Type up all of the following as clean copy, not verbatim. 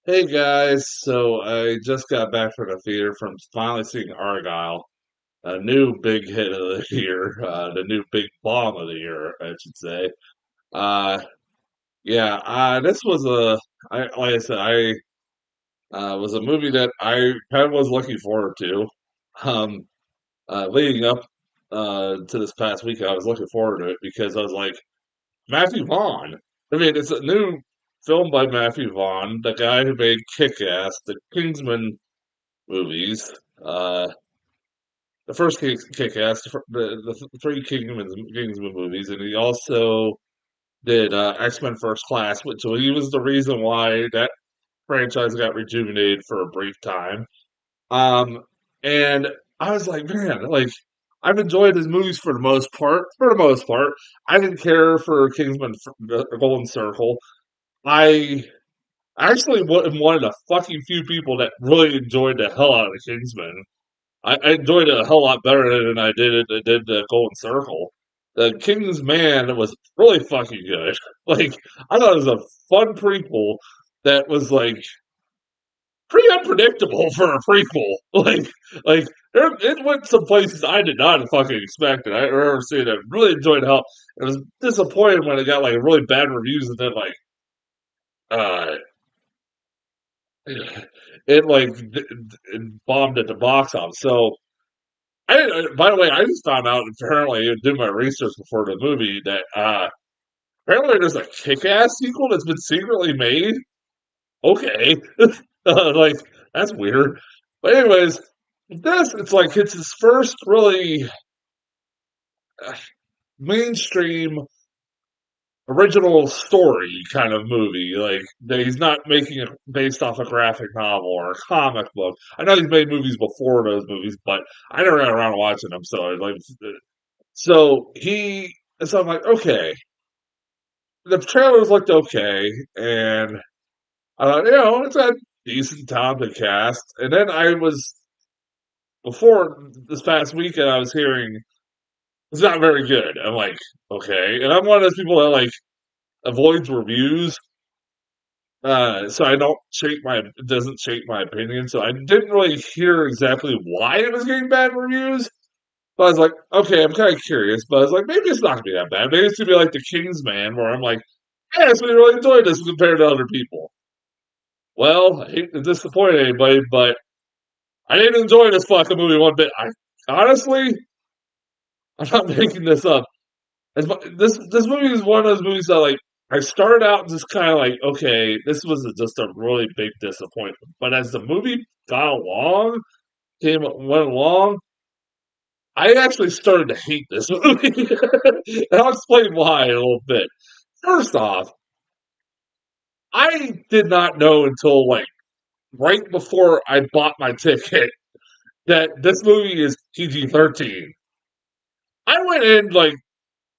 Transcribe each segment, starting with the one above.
Hey guys, so I just got back from the theater from finally seeing Argylle, a new big hit of the year, the new big bomb of the year, I should say. Uh, yeah, this was like I said, I was a movie that I kind of was looking forward to. Um, Leading up to this past week, I was looking forward to it because I was like, Matthew Vaughn. I mean, it's a new film by Matthew Vaughn, the guy who made Kick-Ass, the Kingsman movies. Uh, the first Kick-Ass, the three Kingsman movies, and he also did X-Men First Class, which he was the reason why that franchise got rejuvenated for a brief time. Um, and I was like, man, like I've enjoyed his movies for the most part. For the most part, I didn't care for Kingsman, the Golden Circle. I actually am one of the fucking few people that really enjoyed the hell out of the Kingsman. I enjoyed it a hell lot better than I did the Golden Circle. The King's Man was really fucking good. Like I thought it was a fun prequel that was like pretty unpredictable for a prequel. It went some places I did not fucking expect it. I remember seeing it. Really enjoyed how it was disappointed when it got like really bad reviews and then like uh it bombed at the box office. So by the way, I just found out apparently, doing my research before the movie, that apparently there's a kick-ass sequel that's been secretly made. Okay, like that's weird. But anyways, this it's his first really uh, mainstream original story kind of movie. Like that he's not making it based off a graphic novel or a comic book. I know he's made movies before those movies, but I never got around to watching them. So he, so I'm like, okay, the trailers looked okay, and I thought, it's a decent talented cast. And then I was before this past weekend, I was hearing it's not very good. I'm like, okay, and I'm one of those people that like avoids reviews, so I don't shape my it doesn't shape my opinion. So I didn't really hear exactly why it was getting bad reviews. But I was like, okay, I'm kind of curious. But I was like, maybe it's not gonna be that bad. Maybe it's gonna be like the King's Man, where I'm like, I actually really enjoyed this compared to other people. Well, I hate to disappoint anybody, but I didn't enjoy this fucking movie one bit. I honestly, I'm not making this up. This movie is one of those movies that like I started out just kind of like, okay, this was just a really big disappointment. But as the movie got along, went along, I actually started to hate this movie. And I'll explain why in a little bit. First off, I did not know until like right before I bought my ticket that this movie is PG-13. I went in like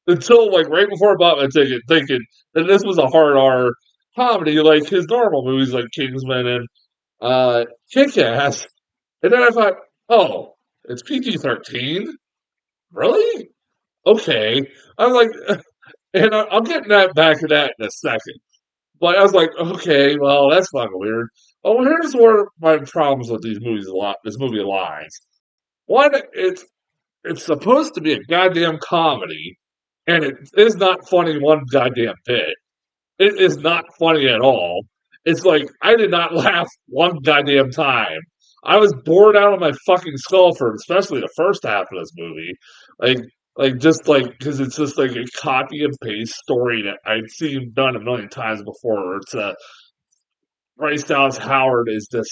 until like right before I bought my ticket, thinking that this was a hard R comedy, like his normal movies like Kingsman and Kick Ass. And then I thought, oh, it's PG-13? Really? Okay. I'm like, and I'll get back to that in a second. But I was like, okay, well, that's fucking weird. Oh, here's where my problems with these movies a lot. This movie lies. One, it's supposed to be a goddamn comedy, and it is not funny one goddamn bit. It is not funny at all. It's like I did not laugh one goddamn time. I was bored out of my fucking skull for especially the first half of this movie. Like just like because it's just like a copy and paste story that I'd seen done a million times before. It's Bryce Dallas Howard is this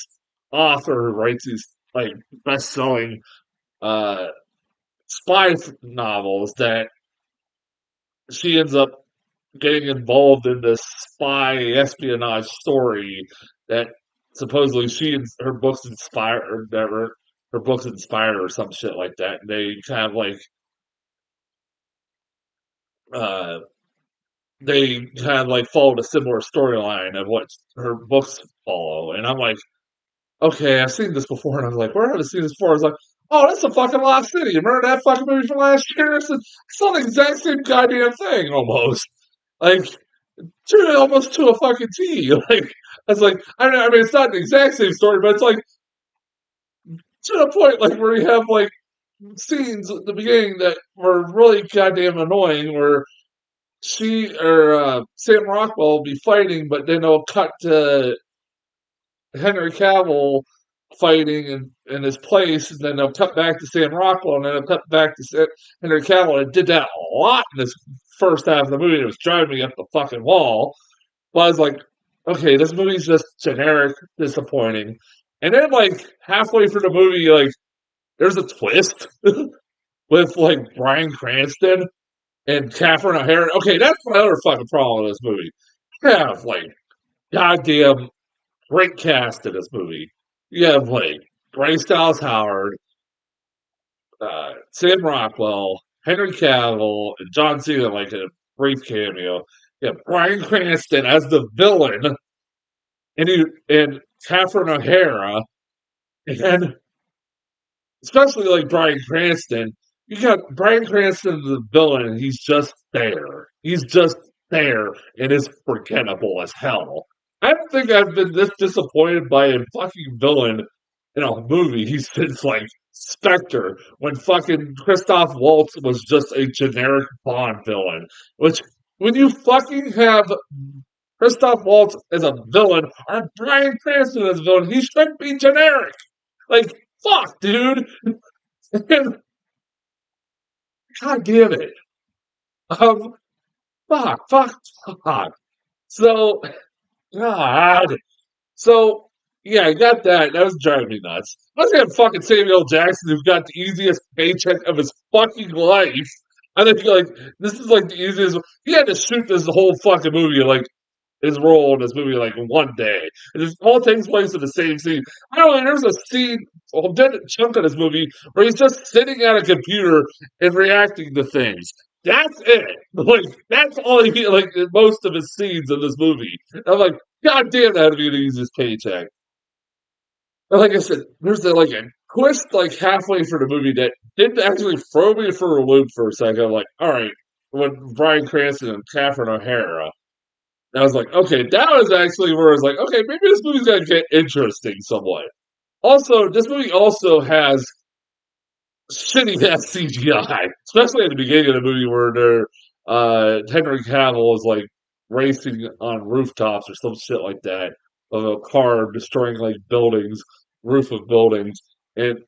author who writes these like best selling uh spy novels that she ends up getting involved in this spy espionage story that supposedly she and her books inspired or whatever her books inspired or some shit like that. And they kind of like uh they kind of like followed a similar storyline of what her books follow. And I'm like, okay, I've seen this before, and I was like, where have I seen this before? I was like, oh, that's a fucking Lost City. You remember that fucking movie from last year? It's the exact same goddamn thing almost. Like almost to a fucking T. Like, I was like, I mean, it's not the exact same story, but it's like to the point, like where you have like scenes at the beginning that were really goddamn annoying, where she or Sam Rockwell will be fighting, but then they'll cut to Henry Cavill fighting in his place, and then they'll cut back to Sam Rockwell, and then they'll cut back to Henry Cavill. It did that a lot in this first half of the movie. It was driving me up the fucking wall. But I was like, okay, this movie's just generic, disappointing. And then, like, halfway through the movie, like, there's a twist with, like, Bryan Cranston and Catherine O'Hara. Okay, that's my other fucking problem with this movie. You have, like, goddamn great cast in this movie. You have, like, Bryce Dallas Howard, Sam Rockwell, Henry Cavill, and John Cena, like, in a brief cameo. You have Bryan Cranston as the villain, and Catherine O'Hara, and especially like Bryan Cranston. You got Bryan Cranston the villain, and he's just there. He's just there, and it's forgettable as hell. I don't think I've been this disappointed by a fucking villain in a movie. He's since like Spectre, when fucking Christoph Waltz was just a generic Bond villain. Which, when you fucking have Christoph Waltz as a villain or Bryan Cranston as a villain, he should be generic. Like, fuck, dude. God damn it. Um, fuck. So, God. So, yeah, I got that. That was driving me nuts. I was got fucking Samuel Jackson, who got the easiest paycheck of his fucking life. I think, like, this is like the easiest. He had to shoot this whole fucking movie, like, his role in this movie like in one day. It just all takes place in the same scene. I don't know, there's a scene, a dead chunk of this movie where he's just sitting at a computer and reacting to things. That's it. Like, that's all he like in most of his scenes in this movie. I'm like, God damn, that'd be the easiest paycheck. But like I said, there's like a twist like halfway through the movie that didn't actually throw me for a loop for a second. I'm like, all right, when Bryan Cranston and Catherine O'Hara. And I was like, okay, that was actually where I was like, okay, maybe this movie's gonna get interesting somewhat. Also, this movie also has shitty ass CGI, especially at the beginning of the movie where Henry Cavill is like racing on rooftops or some shit like that of a car destroying like buildings, roof of buildings, and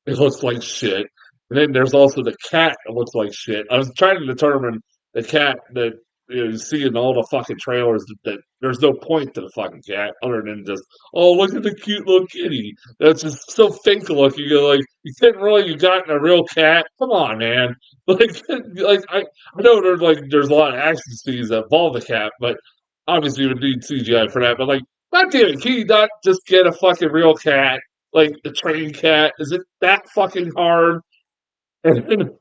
it looks like shit. And then there's also the cat that looks like shit. I was trying to determine the cat that you see in all the fucking trailers that there's no point to the fucking cat other than just, oh, look at the cute little kitty. That's just so fake looking. You're like, you couldn't really, you gotten a real cat? Come on, man. I know there's a lot of action scenes that involve the cat, but obviously you would need CGI for that. But like, God damn it, can you not just get a fucking real cat? Like the train cat? Is it that fucking hard? And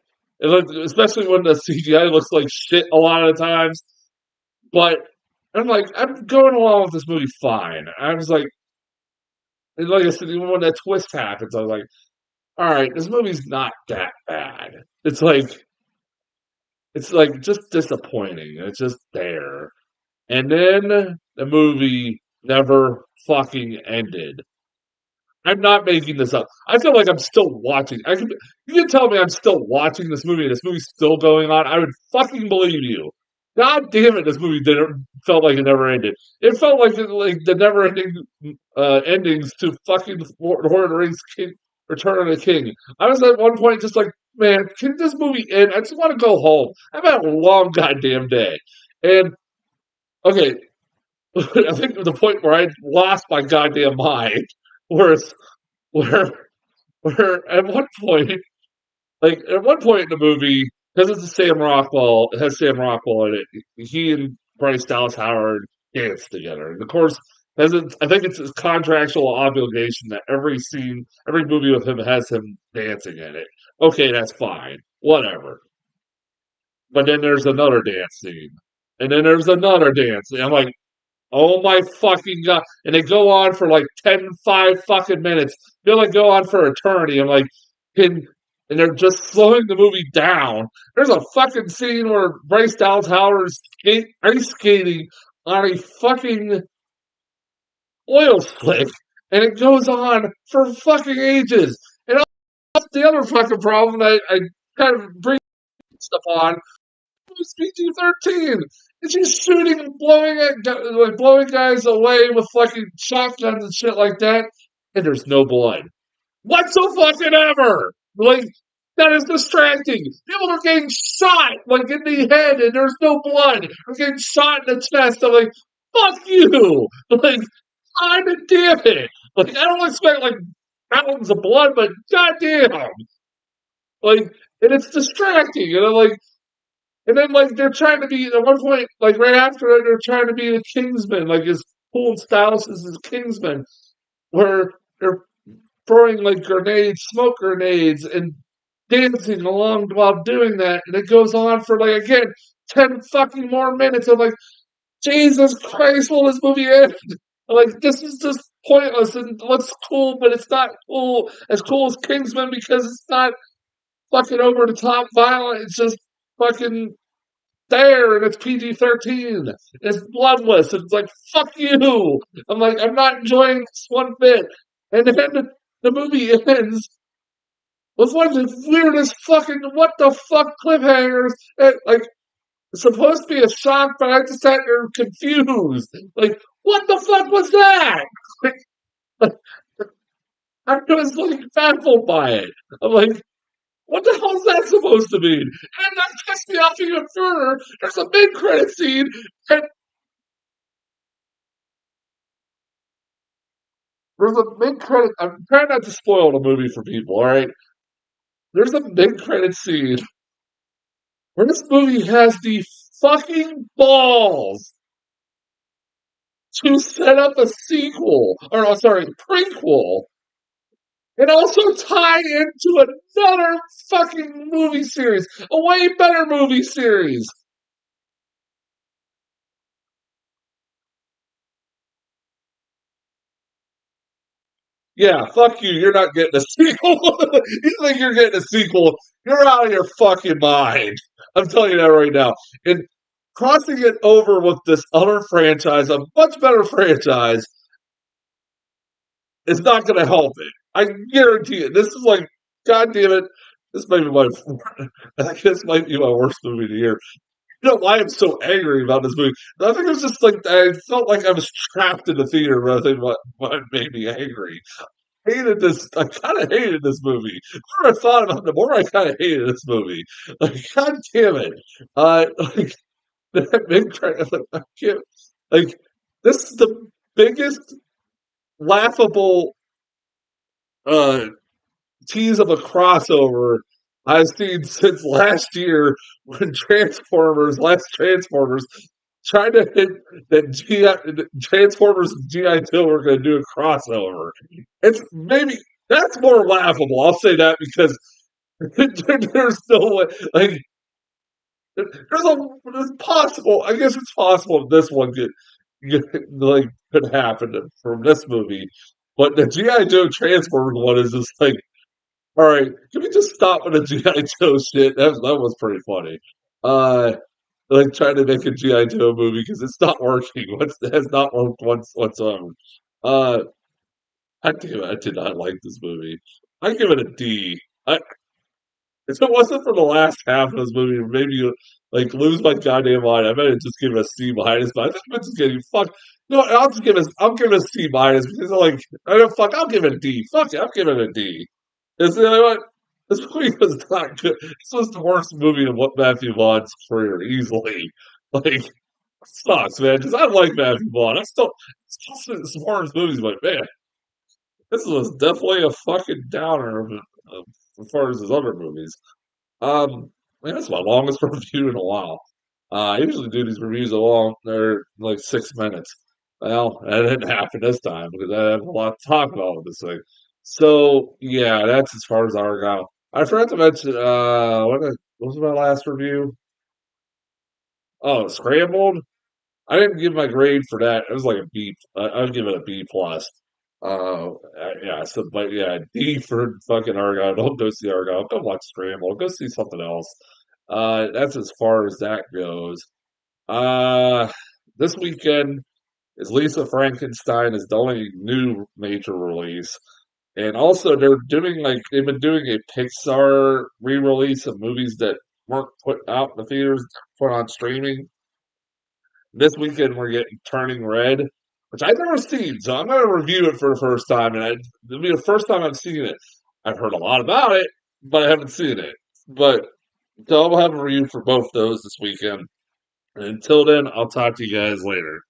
especially when the CGI looks like shit a lot of the times. But I'm like, I'm going along with this movie fine. I was like, and like I said, even when that twist happens, I was like, all right, this movie's not that bad. It's like just disappointing. It's just there. And then the movie never fucking ended. I'm not making this up. I feel like I'm still watching. You can tell me I'm still watching this movie and this movie's still going on. I would fucking believe you. God damn it, this movie didn't felt like it never ended. It felt like the never ending endings to fucking Lord of the Rings King, Return of the King. I was at one point just like, man, can this movie end? I just want to go home. I've had a long goddamn day. And okay, I think the point where I lost my goddamn mind was where at one point in the movie, because it's a Sam Rockwell, it has Sam Rockwell in it. He and Bryce Dallas Howard dance together, and of course, I think it's his contractual obligation that every scene, every movie with him has him dancing in it. Okay, that's fine, whatever. But then there's another dance scene, and then there's another dance. And I'm like, oh my fucking god. And they go on for like 5 fucking minutes. They like go on for eternity. I'm like, and they're just slowing the movie down. There's a fucking scene where Bryce Dallas Howard is ice skating on a fucking oil slick, and it goes on for fucking ages. And that's the other fucking problem that I kind of bring stuff on. It's PG-13. And she's shooting and blowing guys away with fucking shotguns and shit like that, and there's no blood whatsoever. Like, that is distracting. People are getting shot, like, in the head, and there's no blood. They're getting shot in the chest. I'm like, fuck you. Like, God damn it. Like, I don't expect, like, mountains of blood, but goddamn. Like, and it's distracting. And I'm like, and then, like, they're trying to be, at one point, like, right after it, they're trying to be the Kingsman, like, his cool styles is his Kingsman, where they're throwing, like, grenades, smoke grenades, and dancing along while doing that. And it goes on for, like, again, 10 fucking more minutes. I'm like, Jesus Christ, will this movie end? I'm like, this is just pointless and looks cool, but it's not cool as Kingsman because it's not fucking over the top violent. It's just fucking there, and it's PG-13. It's bloodless. It's like, fuck you. I'm like, I'm not enjoying this one bit. And then the movie ends with one of the weirdest fucking what the fuck cliffhangers. Like, it's supposed to be a shock, but I just sat there confused. Like, what the fuck was that? Like, I was like baffled by it. I'm like, what the hell is that supposed to mean? And that pissed me off even further. There's a mid-credit scene, and there's a mid-credit. I'm trying not to spoil the movie for people. All right, there's a mid-credit scene where this movie has the fucking balls to set up a sequel, or no, sorry, prequel, and also tie into another fucking movie series, a way better movie series. Yeah, fuck you. You're not getting a sequel. You think you're getting a sequel? You're out of your fucking mind. I'm telling you that right now. And crossing it over with this other franchise, a much better franchise, is not going to help it. I guarantee it. This is like, God damn it. This might be my, I think this might be my worst movie of the year. You know why I'm so angry about this movie? I think it was just like I felt like I was trapped in the theater rather than what made me angry. Hated this. I kind of hated this movie. The more I thought about it, the more I kind of hated this movie. Like, God damn it! Like that big, like, I can't. Like, this is the biggest laughable uh tease of a crossover I've seen since last year when last Transformers, trying to hit that Transformers and GI Joe were going to do a crossover. It's maybe that's more laughable. I'll say that because there's no way. Like, there's possible. I guess it's possible this one could happen from this movie, but the GI Joe Transformers one is just like, all right, can we just stop with the GI Joe shit? That was pretty funny. Uh, like trying to make a GI Joe movie because it's not working. It has not worked once whatsoever. Uh, I did not like this movie. I give it a D. I, if it wasn't for the last half of this movie, maybe like lose my goddamn mind. I might have just given it a C minus, but I think I'm just getting fucked. No, I'll give it a C minus because I'm like, I don't fuck. I'll give it a D. Fuck it, I'll give it a D. Is you know what? This movie was not good. This was the worst movie of what Matthew Vaughn's career easily. Like, sucks, man. Because I like Matthew Vaughn. I still see some horror movies, but man, this was definitely a fucking downer as far as his other movies. Man, that's my longest review in a while. I usually do these reviews along, they're like 6 minutes. Well, that didn't happen this time because I have a lot to talk about with this thing. So yeah, that's as far as Argylle. I forgot to mention what was my last review? Oh, Scrambled. I didn't give my grade for that. It was like a B. I would give it a B plus. Yeah. So, but yeah, D for fucking Argylle. Don't go see Argylle. Go watch Scramble. Go see something else. That's as far as that goes. Uh, This weekend is Lisa Frankenstein is the only new major release. And also they've been doing a Pixar re-release of movies that weren't put out in the theaters, put on streaming. This weekend we're getting Turning Red, which I've never seen, so I'm gonna review it for the first time, and it'll be the first time I've seen it. I've heard a lot about it, but I haven't seen it. But so I'll have a review for both those this weekend. And until then, I'll talk to you guys later.